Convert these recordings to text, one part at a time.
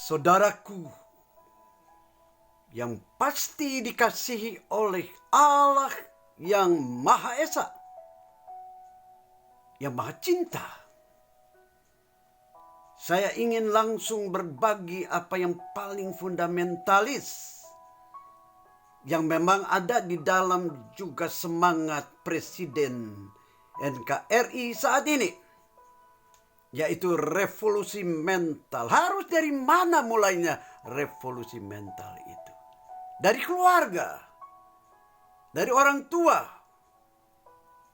Saudaraku yang pasti dikasihi oleh Allah yang Maha Esa, yang Maha Cinta, saya ingin langsung berbagi apa yang paling fundamentalis yang memang ada di dalam juga semangat Presiden NKRI saat ini, yaitu revolusi mental. Harus dari mana mulainya revolusi mental itu? Dari keluarga, dari orang tua,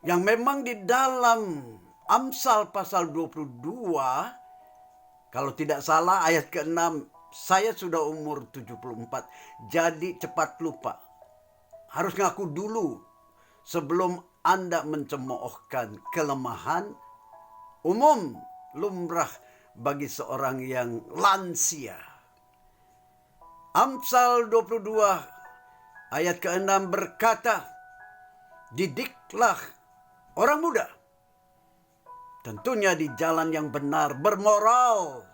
yang memang di dalam Amsal pasal 22, kalau tidak salah ayat ke-6, saya sudah umur 74, jadi cepat lupa. Harus ngaku dulu sebelum Anda mencemoohkan kelemahan umum lumrah bagi seorang yang lansia. Amsal 22 ayat ke-6 berkata, didiklah orang muda, tentunya di jalan yang benar, bermoral.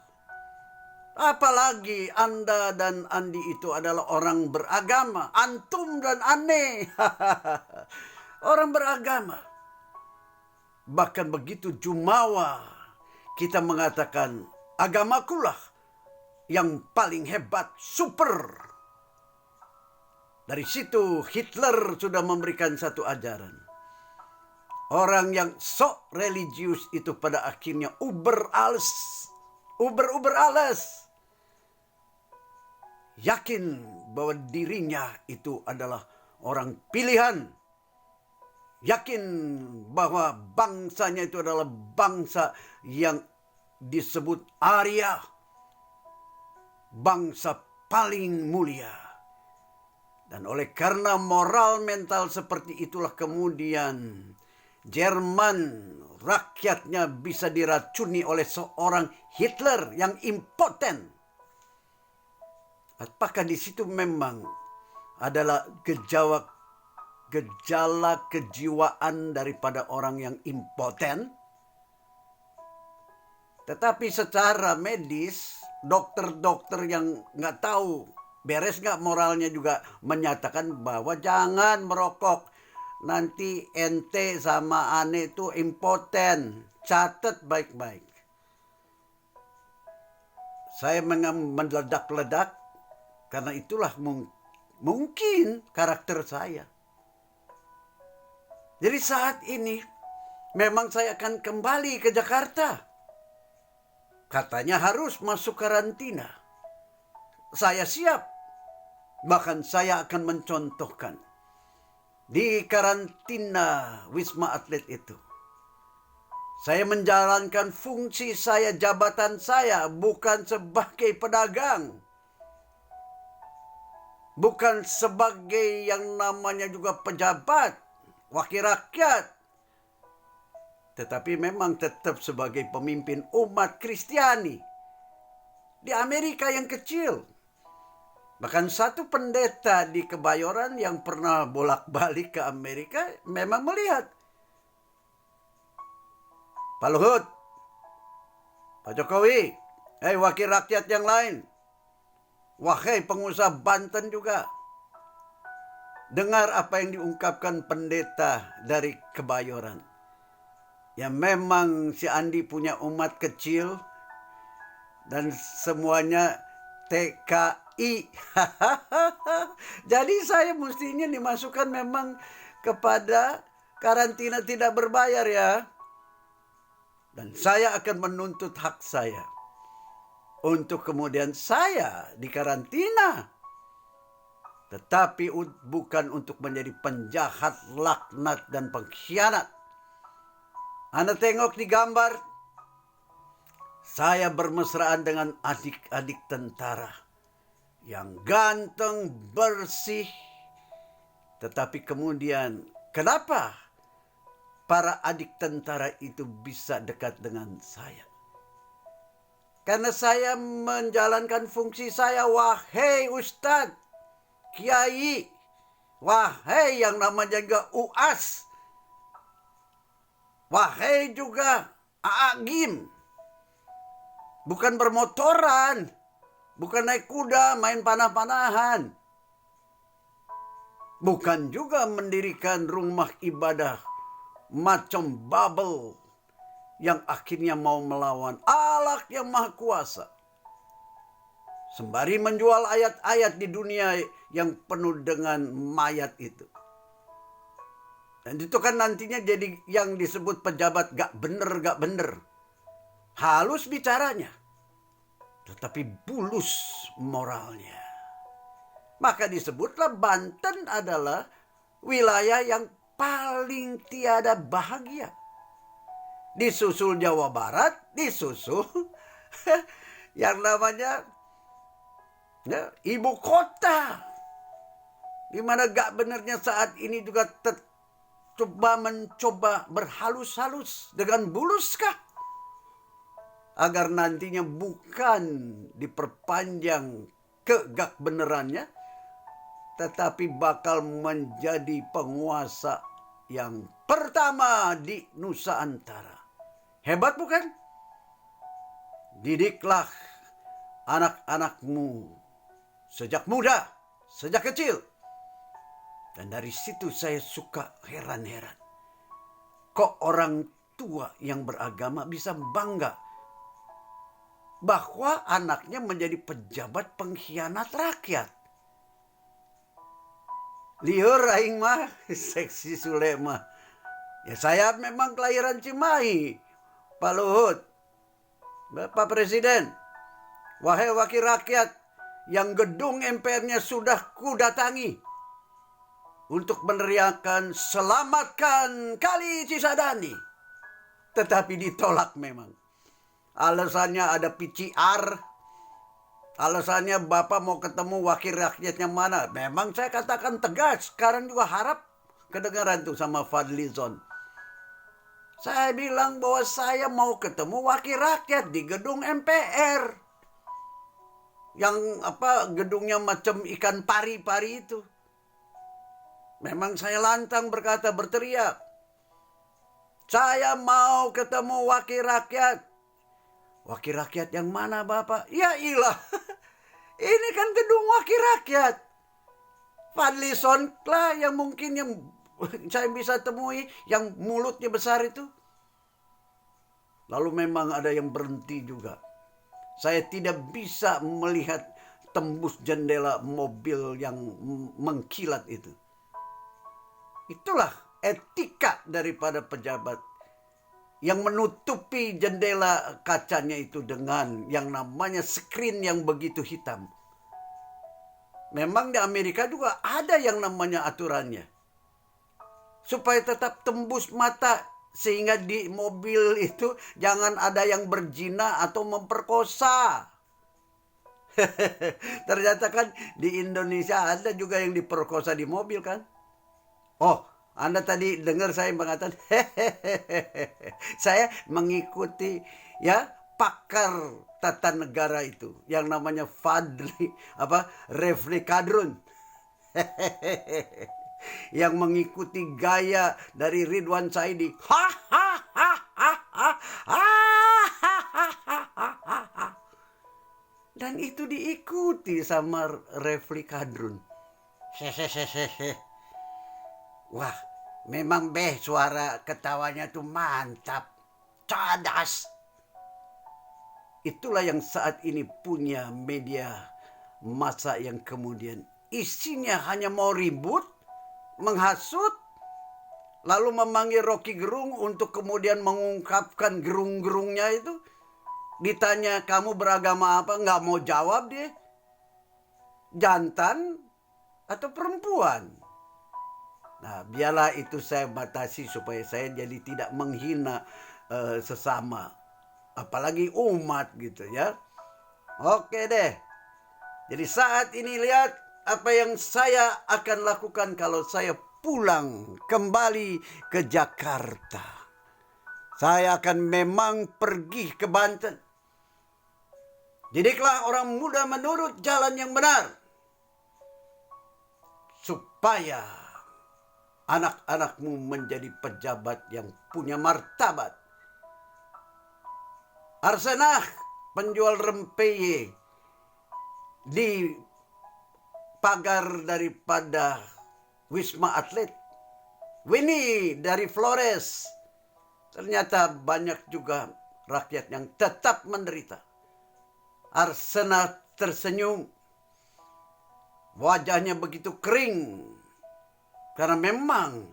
Apalagi Anda dan Andi itu adalah orang beragama. Antum dan Ane orang beragama. Bahkan begitu jumawa kita mengatakan agamakulah yang paling hebat, super. Dari situ Hitler sudah memberikan satu ajaran. Orang yang sok religius itu pada akhirnya uber alles. Yakin bahwa dirinya itu adalah orang pilihan. Yakin bahwa bangsanya itu adalah bangsa yang disebut Arya. Bangsa paling mulia. Dan oleh karena moral mental seperti itulah kemudian Jerman rakyatnya bisa diracuni oleh seorang Hitler yang impoten. Apakah di situ memang adalah gejala kejiwaan daripada orang yang impoten? Tetapi secara medis, dokter-dokter yang nggak tahu beres nggak moralnya juga menyatakan bahwa jangan merokok. Nanti ente sama Ane itu impoten. Catat baik-baik. Saya meledak-ledak karena itulah mungkin karakter saya. Jadi saat ini memang saya akan kembali ke Jakarta. Katanya harus masuk karantina. Saya siap. Bahkan saya akan mencontohkan. Di karantina Wisma Atlet itu, saya menjalankan fungsi saya, jabatan saya, bukan sebagai pedagang. Bukan sebagai yang namanya juga pejabat, wakil rakyat. Tetapi memang tetap sebagai pemimpin umat Kristiani. Di Amerika yang kecil. Bahkan satu pendeta di Kebayoran yang pernah bolak-balik ke Amerika memang melihat. Pak Luhut, Pak Jokowi, wakil rakyat yang lain. Wahai pengusaha Banten juga. Dengar apa yang diungkapkan pendeta dari Kebayoran. Ya memang si Andi punya umat kecil dan semuanya TKI. Jadi saya mestinya dimasukkan memang kepada karantina tidak berbayar ya. Dan saya akan menuntut hak saya. Untuk kemudian saya dikarantina. Tetapi bukan untuk menjadi penjahat, laknat, dan pengkhianat. Anda tengok di gambar. Saya bermesraan dengan adik-adik tentara. Yang ganteng, bersih. Tetapi kemudian, kenapa para adik tentara itu bisa dekat dengan saya? Karena saya menjalankan fungsi saya, wahai Ustadz, Kiai, wahai yang namanya juga UAS, wahai juga Aagim. Bukan bermotoran. bukan naik kuda, main panah-panahan. Bukan juga mendirikan rumah ibadah macam Babel yang akhirnya mau melawan Allah yang Maha Kuasa. Sembari menjual ayat-ayat di dunia yang penuh dengan mayat itu. Dan itu kan nantinya jadi yang disebut pejabat gak bener. Halus bicaranya, tetapi bulus moralnya. Maka disebutlah Banten adalah wilayah yang paling tiada bahagia. Disusul Jawa Barat, disusul yang namanya ibu kota. Di mana gak benernya saat ini juga mencoba berhalus-halus dengan buluskah? Agar nantinya bukan diperpanjang kegak benerannya, tetapi bakal menjadi penguasa yang pertama di Nusantara. Hebat bukan? Didiklah anak-anakmu sejak muda, sejak kecil. Dan dari situ saya suka heran-heran. Kok orang tua yang beragama bisa bangga bahwa anaknya menjadi pejabat pengkhianat rakyat. Liur aing mah seksi Sule mah. Ya saya memang kelahiran Cimahi, Pak Luhut, Bapak Presiden. Wahai wakil rakyat yang gedung MPR-nya sudah kudatangi untuk meneriakan selamatkan Kali Cisadane. Tetapi ditolak memang. Alasannya ada PCR. Alasannya Bapak mau ketemu wakil rakyatnya mana. Memang saya katakan tegas. Sekarang juga harap kedengaran tuh sama Fadlizon. Saya bilang bahwa saya mau ketemu wakil rakyat di gedung MPR. Yang gedungnya macam ikan pari-pari itu. Memang saya lantang berteriak. Saya mau ketemu wakil rakyat. Wakil rakyat yang mana Bapak? Ya ilah. Ini kan gedung wakil rakyat. Fadlizon lah yang mungkin yang saya bisa temui. Yang mulutnya besar itu. Lalu memang ada yang berhenti juga. Saya tidak bisa melihat tembus jendela mobil yang mengkilat itu. Itulah etika daripada pejabat yang menutupi jendela kacanya itu dengan yang namanya screen yang begitu hitam. Memang di Amerika juga ada yang namanya aturannya. Supaya tetap tembus mata sehingga di mobil itu jangan ada yang berzina atau memperkosa. Ternyata kan di Indonesia ada juga yang diperkosa di mobil kan. Oh, Anda tadi dengar saya mengatakan saya mengikuti ya pakar tata negara itu yang namanya Refli Kadrun. Yang mengikuti gaya dari Ridwan Saidi. Dan itu diikuti sama Refli Kadrun. Wah, memang suara ketawanya tuh mantap. Cadas. Itulah yang saat ini punya media massa yang kemudian isinya hanya mau ribut, menghasut, lalu memanggil Rocky Gerung untuk kemudian mengungkapkan gerung-gerungnya itu. Ditanya kamu beragama apa, nggak mau jawab dia. Jantan atau perempuan. Nah, biarlah itu saya batasi supaya saya jadi tidak menghina sesama. Apalagi umat gitu ya. Oke deh. Jadi saat ini lihat apa yang saya akan lakukan kalau saya pulang kembali ke Jakarta. Saya akan memang pergi ke Banten. Didiklah orang muda menurut jalan yang benar. Supaya anak-anakmu menjadi pejabat yang punya martabat. Arsenah penjual rempeyek di pagar daripada Wisma Atlet. Winnie dari Flores. Ternyata banyak juga rakyat yang tetap menderita. Arsena tersenyum. Wajahnya begitu kering. Karena memang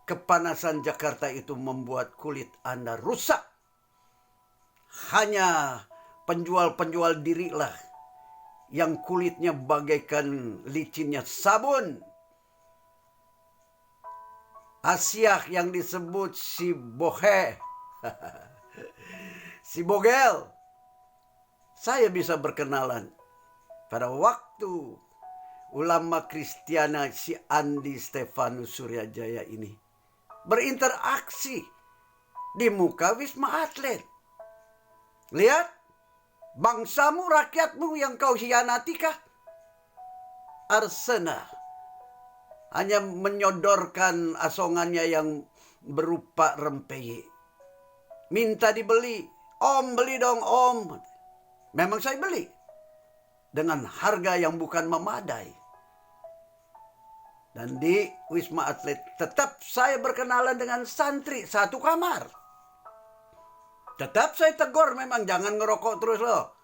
kepanasan Jakarta itu membuat kulit Anda rusak. Hanya penjual-penjual dirilah yang kulitnya bagaikan licinnya sabun. Asyah yang disebut si bohe, si bogel. Saya bisa berkenalan pada waktu ulama Kristiana si Andi Stefanus Suryajaya ini berinteraksi di muka Wisma Atlet. Lihat, bangsamu, rakyatmu yang kau hianatikah? Arsena hanya menyodorkan asongannya yang berupa rempeyek. Minta dibeli. Om, beli dong om. Memang saya beli. Dengan harga yang bukan memadai. Dan di Wisma Atlet tetap saya berkenalan dengan santri satu kamar. Tetap saya tegur, memang jangan ngerokok terus loh.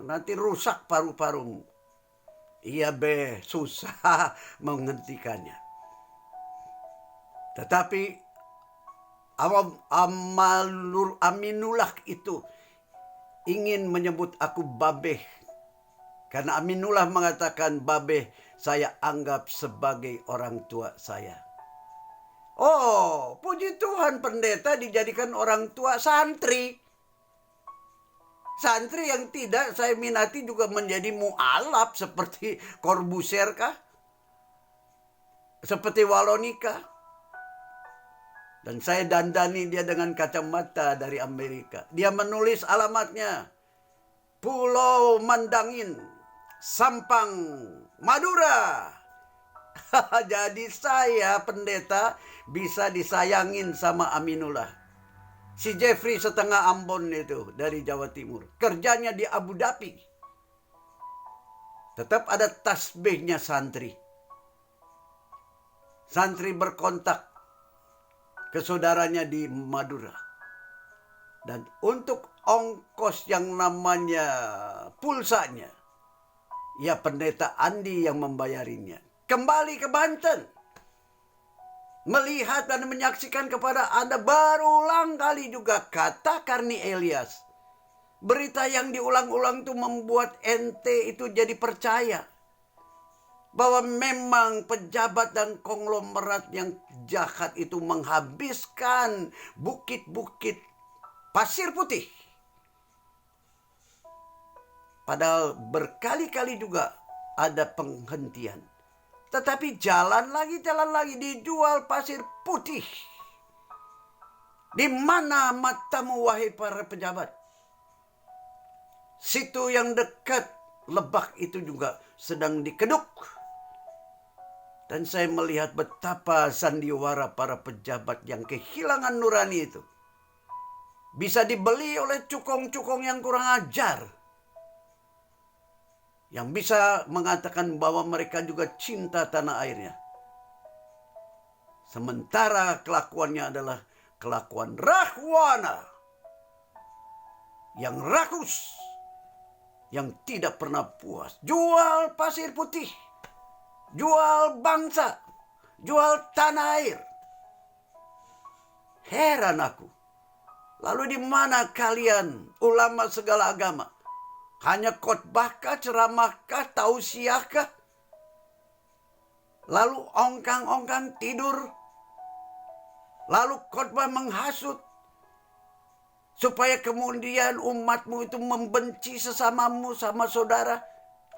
Nanti rusak paru-parumu. Iya be, susah menghentikannya. Tetapi Aminullah itu ingin menyebut aku babeh. Karena Aminullah mengatakan babeh saya anggap sebagai orang tua saya. Oh, puji Tuhan, pendeta dijadikan orang tua santri. Santri yang tidak saya minati juga menjadi mu'alaf seperti Corbusier kah? Seperti Walonika. Dan saya dandani dia dengan kacamata dari Amerika. Dia menulis alamatnya. Pulau Mandangin, Sampang, Madura. Jadi saya pendeta bisa disayangin sama Aminullah. Si Jeffrey setengah Ambon itu dari Jawa Timur. Kerjanya di Abu Dhabi. Tetap ada tasbihnya santri. Santri berkontak ke saudaranya di Madura. Dan untuk ongkos yang namanya pulsanya, ya pendeta Andi yang membayarinya. Kembali ke Banten. Melihat dan menyaksikan kepada Anda berulang kali juga kata Karni Elias. Berita yang diulang-ulang itu membuat ente itu jadi percaya. Bahwa memang pejabat dan konglomerat yang jahat itu menghabiskan bukit-bukit pasir putih. Padahal berkali-kali juga ada penghentian. Tetapi jalan lagi dijual pasir putih. Di mana matamu wahai para pejabat? Situ yang dekat Lebak itu juga sedang dikeduk. Dan saya melihat betapa sandiwara para pejabat yang kehilangan nurani itu bisa dibeli oleh cukong-cukong yang kurang ajar. Yang bisa mengatakan bahwa mereka juga cinta tanah airnya. Sementara kelakuannya adalah kelakuan rahwana. Yang rakus. Yang tidak pernah puas. Jual pasir putih. Jual bangsa. Jual tanah air. Heran aku. Lalu di mana kalian ulama segala agama? Hanya khotbahkah, ceramahkah, tausiahkah? Lalu ongkang-ongkang tidur. Lalu khotbah menghasut. Supaya kemudian umatmu itu membenci sesamamu sama saudara.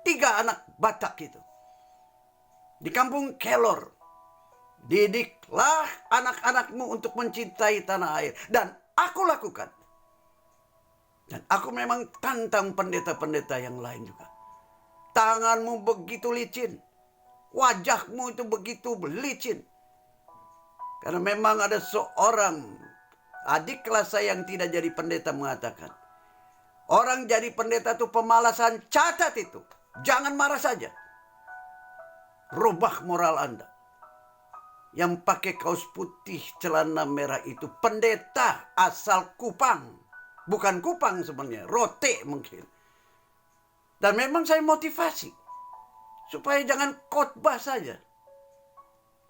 3 anak Batak itu. Di kampung Kelor. Didiklah anak-anakmu untuk mencintai tanah air. Dan aku lakukan. Dan aku memang tantang pendeta-pendeta yang lain juga. Tanganmu begitu licin. Wajahmu itu begitu licin. Karena memang ada seorang adik kelas saya yang tidak jadi pendeta mengatakan, Orang jadi pendeta itu pemalasan, catat itu. Jangan marah saja. Rubah moral Anda. Yang pakai kaos putih, celana merah itu pendeta asal Kupang. Bukan Kupang sebenarnya, Rote mungkin. Dan memang saya motivasi. Supaya jangan khotbah saja.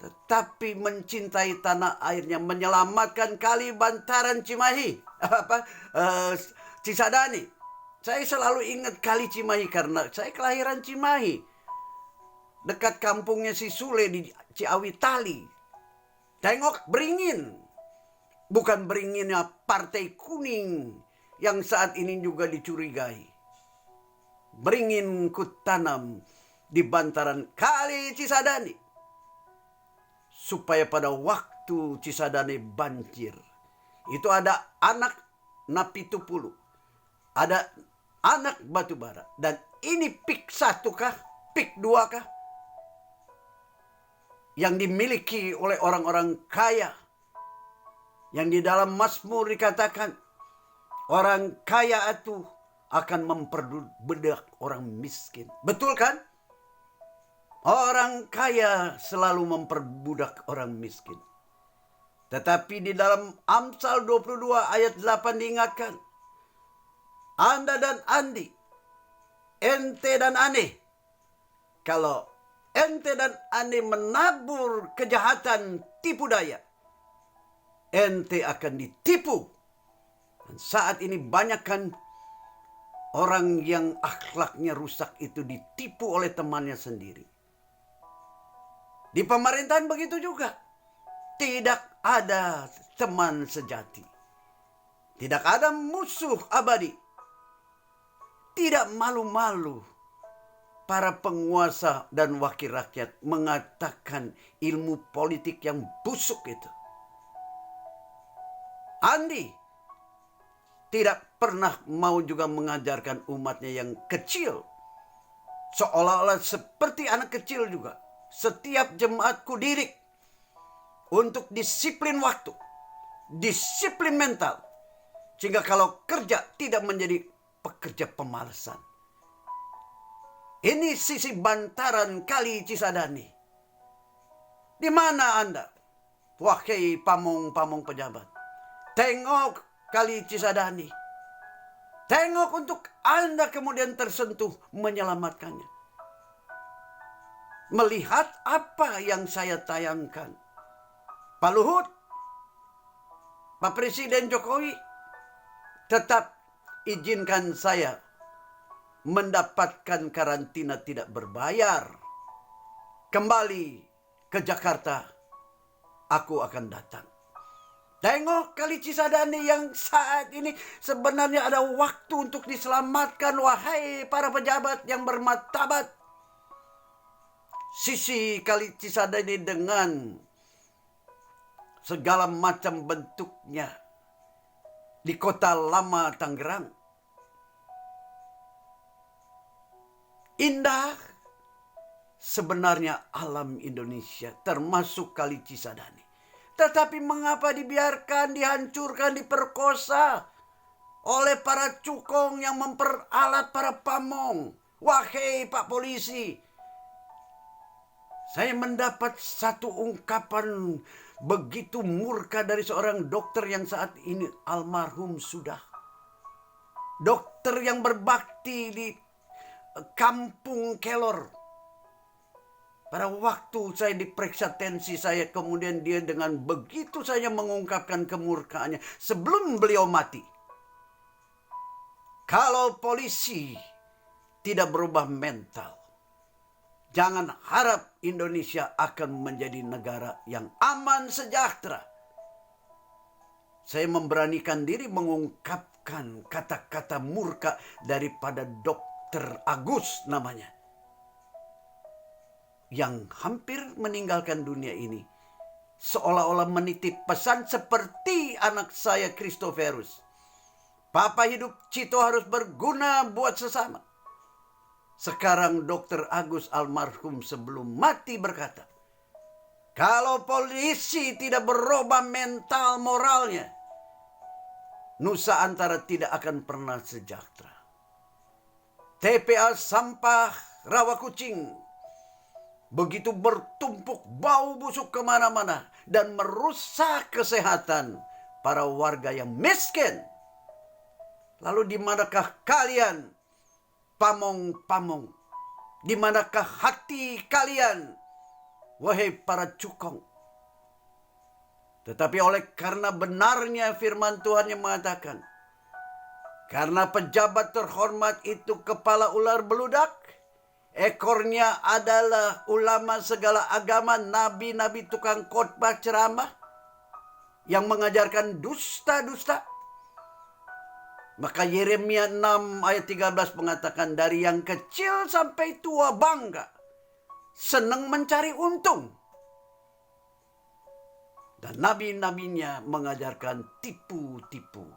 Tetapi mencintai tanah airnya, menyelamatkan kali bantaran Cimahi. Cisadane. Saya selalu ingat kali Cimahi karena saya kelahiran Cimahi. Dekat kampungnya si Sule di Ciawi Tali. Tengok beringin. Bukan beringinnya Partai Kuning yang saat ini juga dicurigai. Beringin kutanam di bantaran kali Cisadane. Supaya pada waktu Cisadane banjir. Itu ada anak Napi Tupulu. Ada anak Batubara. Dan ini pik 1 kah? Pik 2 kah? Yang dimiliki oleh orang-orang kaya. Yang di dalam Mazmur dikatakan, orang kaya itu akan memperbudak orang miskin. Betul kan? Orang kaya selalu memperbudak orang miskin. Tetapi di dalam Amsal 22 ayat 8 diingatkan, Anda dan Andi, ente dan ane, kalau ente dan ane menabur kejahatan, tipu daya, ente akan ditipu. Dan saat ini banyak kan orang yang akhlaknya rusak itu ditipu oleh temannya sendiri. Di pemerintahan begitu juga. Tidak ada teman sejati. Tidak ada musuh abadi. Tidak malu-malu para penguasa dan wakil rakyat mengatakan ilmu politik yang busuk itu. Andi tidak pernah mau juga mengajarkan umatnya yang kecil. Seolah-olah seperti anak kecil juga. Setiap jemaat kudidik untuk disiplin waktu, disiplin mental. Sehingga kalau kerja tidak menjadi pekerja pemalasan. Ini sisi bantaran kali Cisadane. Di mana Anda? Wahai pamong-pamong pejabat. Tengok kali Cisadane. Tengok untuk Anda kemudian tersentuh menyelamatkannya. Melihat apa yang saya tayangkan. Pak Luhut, Pak Presiden Jokowi, tetap izinkan saya mendapatkan karantina tidak berbayar. Kembali ke Jakarta, aku akan datang. Tengok kali Cisadane yang saat ini sebenarnya ada waktu untuk diselamatkan. Wahai para pejabat yang bermartabat. Sisi kali Cisadane dengan segala macam bentuknya di kota lama Tangerang. Indah sebenarnya alam Indonesia termasuk kali Cisadane. Tetapi mengapa dibiarkan, dihancurkan, diperkosa oleh para cukong yang memperalat para pamong? Wahai Pak Polisi, saya mendapat satu ungkapan begitu murka dari seorang dokter yang saat ini almarhum sudah. Dokter yang berbakti di Kampung Kelor. Pada waktu saya diperiksa tensi saya, kemudian dia dengan begitu saja mengungkapkan kemurkaannya sebelum beliau mati. Kalau polisi tidak berubah mental, jangan harap Indonesia akan menjadi negara yang aman sejahtera. Saya memberanikan diri mengungkapkan kata-kata murka daripada Dr. Agus namanya. Yang hampir meninggalkan dunia ini. Seolah-olah menitip pesan seperti anak saya Christophorus. Papa hidup Cito harus berguna buat sesama. Sekarang Dr. Agus almarhum sebelum mati berkata, kalau polisi tidak berubah mental moralnya, Nusa Antara tidak akan pernah sejahtera. TPA sampah Rawa Kucing begitu bertumpuk bau busuk kemana-mana dan merusak kesehatan para warga yang miskin. Lalu di manakah kalian, pamong-pamong? Di manakah hati kalian, wahai para cukong? Tetapi oleh karena benarnya firman Tuhan yang mengatakan, karena pejabat terhormat itu kepala ular beludak, ekornya adalah ulama segala agama, nabi-nabi tukang khotbah ceramah, yang mengajarkan dusta-dusta. Maka Yeremia 6 ayat 13 mengatakan, dari yang kecil sampai tua bangga, senang mencari untung. Dan nabi-nabinya mengajarkan tipu-tipu.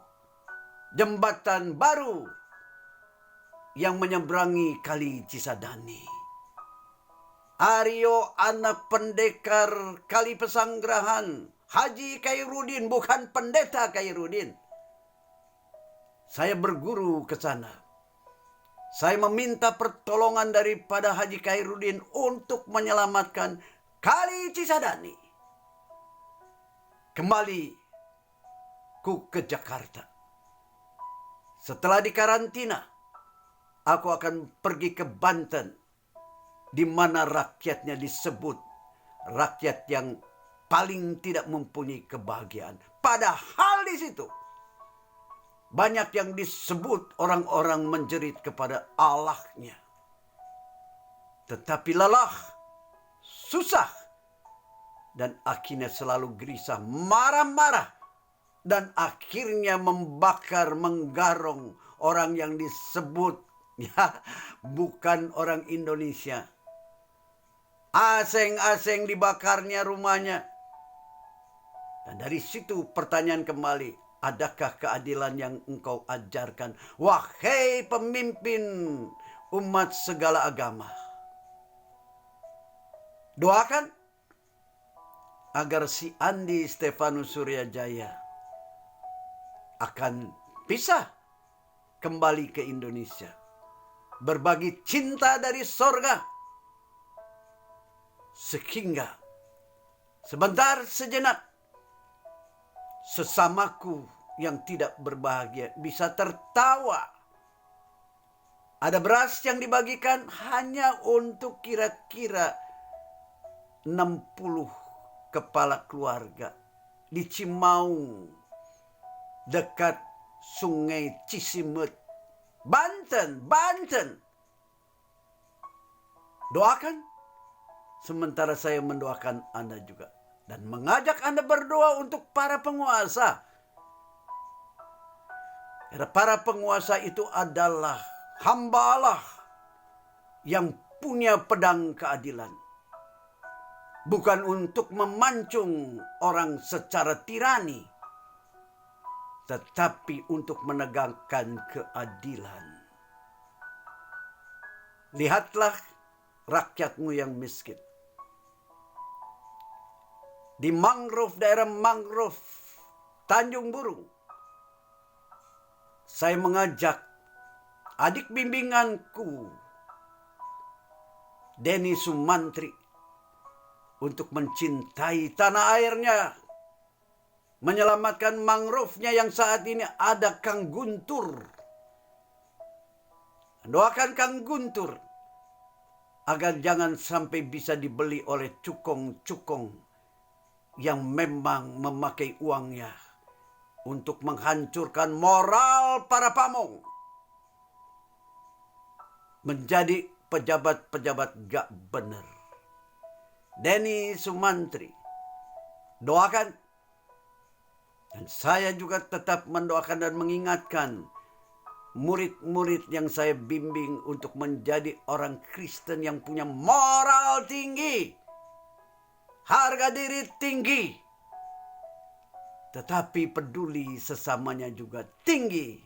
Jembatan baru yang menyeberangi kali Cisadane. Aryo anak pendekar kali Pesanggerahan, Haji Khairuddin, bukan pendeta Khairuddin. Saya berguru ke sana. Saya meminta pertolongan daripada Haji Khairuddin untuk menyelamatkan kali Cisadane. Kembali ke Jakarta. Setelah dikarantina, aku akan pergi ke Banten, di mana rakyatnya disebut rakyat yang paling tidak mempunyai kebahagiaan. Padahal di situ banyak yang disebut orang-orang menjerit kepada Allahnya. Tetapi lelah, susah, dan akhirnya selalu gelisah, marah-marah, dan akhirnya membakar, menggarong orang yang disebut bukan orang Indonesia. Asing-asing dibakarnya rumahnya. Dan dari situ pertanyaan kembali, adakah keadilan yang engkau ajarkan, wahai pemimpin umat segala agama? Doakan agar si Andi Stefanus Suryajaya akan bisa kembali ke Indonesia, berbagi cinta dari sorga, sehingga sebentar sejenak sesamaku yang tidak berbahagia bisa tertawa. Ada beras yang dibagikan hanya untuk kira-kira 60 kepala keluarga di Cimaung, dekat Sungai Cisimut, Banten. Doakan, sementara saya mendoakan Anda juga. Dan mengajak Anda berdoa untuk para penguasa. Karena para penguasa itu adalah hamba Allah yang punya pedang keadilan. Bukan untuk memancung orang secara tirani, tetapi untuk menegakkan keadilan. Lihatlah rakyatmu yang miskin. Di mangrove, daerah mangrove Tanjung Burung, saya mengajak adik bimbinganku Denny Sumantri untuk mencintai tanah airnya, menyelamatkan mangrove-nya yang saat ini ada Kang Guntur. Doakan Kang Guntur agar jangan sampai bisa dibeli oleh cukong-cukong yang memang memakai uangnya untuk menghancurkan moral para pamong, menjadi pejabat-pejabat gak benar. Denny Sumantri, doakan. Dan saya juga tetap mendoakan dan mengingatkan murid-murid yang saya bimbing untuk menjadi orang Kristen yang punya moral tinggi, harga diri tinggi, tetapi peduli sesamanya juga tinggi.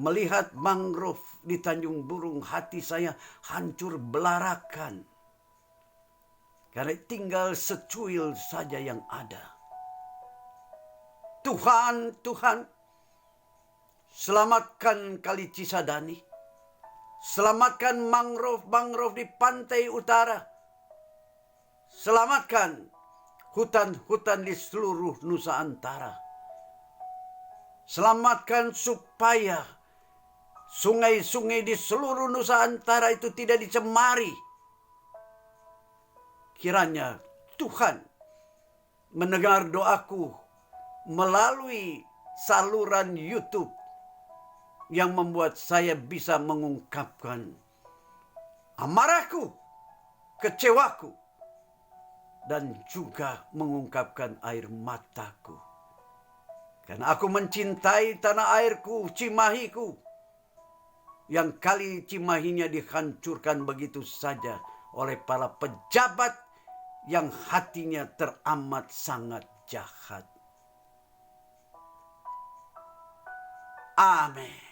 Melihat mangrove di Tanjung Burung, hati saya hancur belarakan. Karena tinggal secuil saja yang ada. Tuhan, selamatkan kali Cisadane. Selamatkan mangrove-mangrove di pantai utara. Selamatkan hutan-hutan di seluruh Nusantara. Selamatkan supaya sungai-sungai di seluruh Nusantara itu tidak dicemari. Kiranya Tuhan mendengar doaku melalui saluran YouTube yang membuat saya bisa mengungkapkan amarahku, kecewaku, dan juga mengungkapkan air mataku. Karena aku mencintai tanah airku, Cimahiku, yang kali Cimahinya dihancurkan begitu saja oleh para pejabat yang hatinya teramat sangat jahat. Amin.